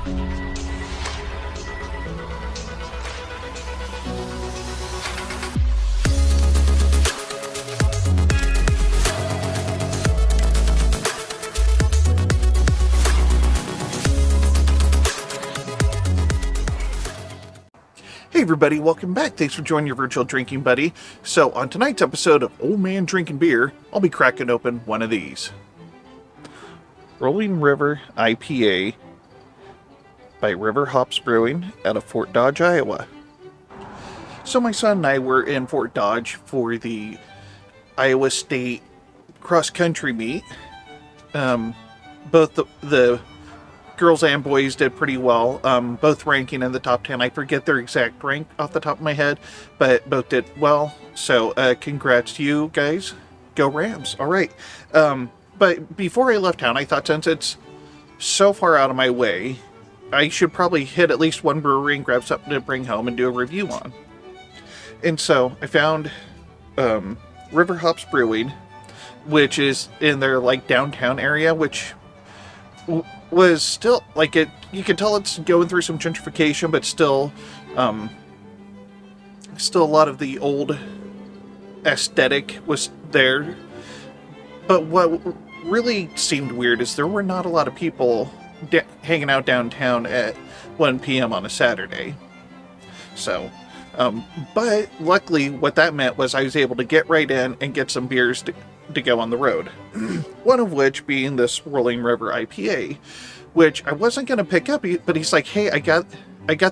Hey everybody, welcome back. Thanks for joining your virtual drinking buddy. So on tonight's episode of Old Man Drinking Beer, I'll be cracking open one of these. Rolling River IPA by River Hops Brewing out of Fort Dodge, Iowa. So my son and I were in Fort Dodge for the Iowa State cross-country meet. Both the girls and boys did pretty well, both ranking in the top 10. I forget their exact rank off the top of my head, but both did well. So congrats to you guys. Go Rams. All right. But before I left town, I thought since it's so far out of my way, I should probably hit at least one brewery and grab something to bring home and do a review on. And so I found River Hops Brewing, which is in their downtown area, which was still you can tell it's going through some gentrification, but still a lot of the old aesthetic was there. But what really seemed weird is there were not a lot of people hanging out downtown at 1 p.m. on a Saturday. So but luckily what that meant was I was able to get right in and get some beers to go on the road. One of which being this Rolling River IPA, which I wasn't going to pick up, but he's like, hey, I got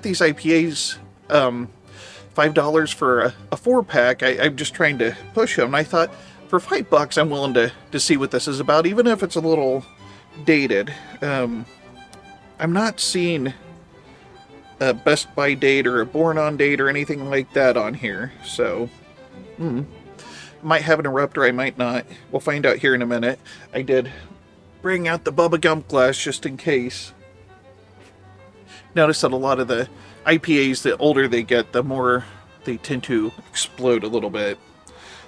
these IPAs, $5 for a 4-pack. I'm just trying to push them. And I thought, for $5, I'm willing to see what this is about, even if it's a little dated. I'm not seeing a Best By date or a Born On date or anything like that on here, so might have an eruptor, I might not. We'll find out here in a minute. I did bring out the Bubba Gump glass just in case. Notice that a lot of the IPAs, the older they get, the more they tend to explode a little bit.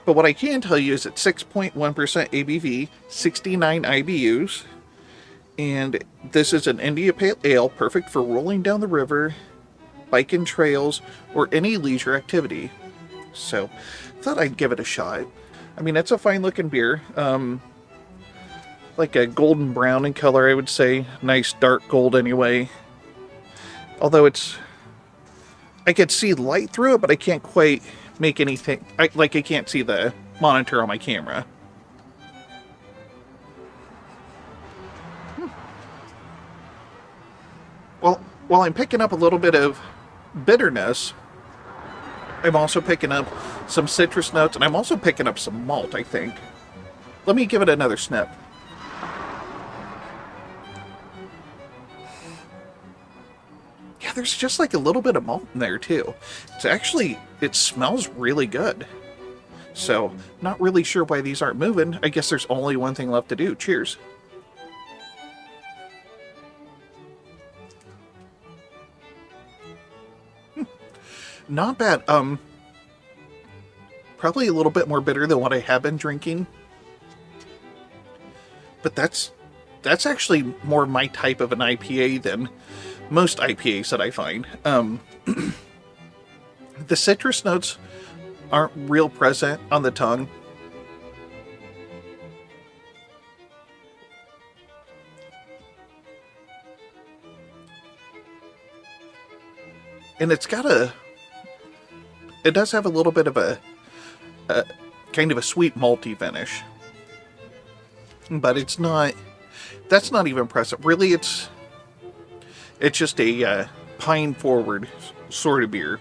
But what I can tell you is it's 6.1% ABV, 69 IBUs, and this is an India Pale Ale, perfect for rolling down the river, biking trails, or any leisure activity. So, thought I'd give it a shot. I mean, it's a fine looking beer. Like a golden brown in color, I would say. Nice dark gold anyway. Although I could see light through it, but I can't quite make anything. I can't see the monitor on my camera. Well, while I'm picking up a little bit of bitterness, I'm also picking up some citrus notes, and I'm also picking up some malt, I think. Let me give it another sniff. Yeah, there's just a little bit of malt in there, too. It smells really good. So, not really sure why these aren't moving. I guess there's only one thing left to do. Cheers. Not bad. Probably a little bit more bitter than what I have been drinking. But that's actually more my type of an IPA than most IPAs that I find. The citrus notes aren't real present on the tongue. And it does have a little bit of a kind of a sweet malty finish. But that's not even present. Really, it's just a pine forward sort of beer.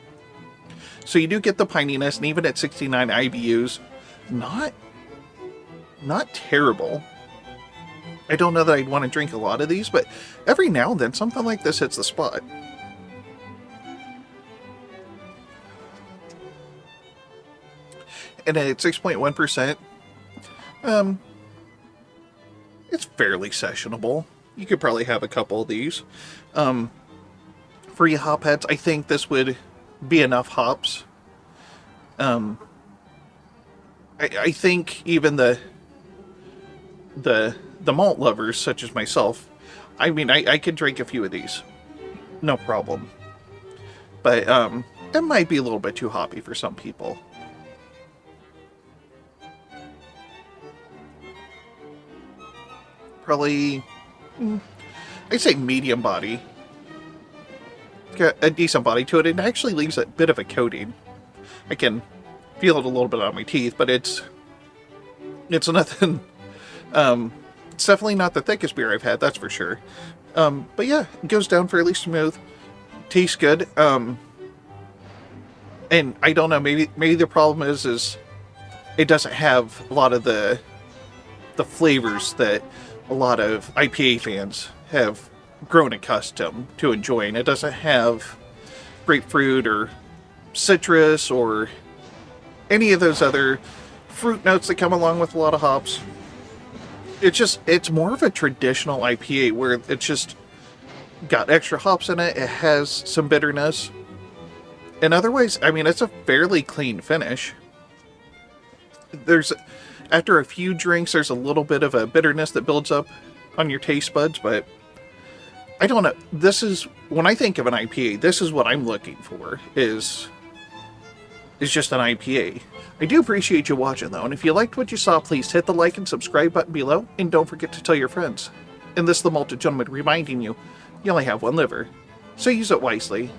So you do get the pininess, and even at 69 IBUs, not terrible. I don't know that I'd want to drink a lot of these, but every now and then something like this hits the spot. And at 6.1%, it's fairly sessionable. You could probably have a couple of these. For you hop heads, I think this would be enough hops. I think even the malt lovers, such as myself, I mean, I could drink a few of these. no problem. But it might be a little bit too hoppy for some people. Probably, I'd say medium body. Got a decent body to it. It actually leaves a bit of a coating. I can feel it a little bit on my teeth, but it's nothing. It's definitely not the thickest beer I've had, that's for sure. But yeah, it goes down fairly smooth. Tastes good. And I don't know, maybe the problem is it doesn't have a lot of the flavors that a lot of IPA fans have grown accustomed to enjoying. It doesn't have grapefruit or citrus or any of those other fruit notes that come along with a lot of hops. It's more of a traditional IPA where it's just got extra hops in it. It has some bitterness. And otherwise, I mean, it's a fairly clean finish. After a few drinks, there's a little bit of a bitterness that builds up on your taste buds, but I don't know. When I think of an IPA, this is what I'm looking for, is just an IPA. I do appreciate you watching, though, and if you liked what you saw, please hit the like and subscribe button below, and don't forget to tell your friends. And this is the Malted Gentleman reminding you, you only have one liver, so use it wisely.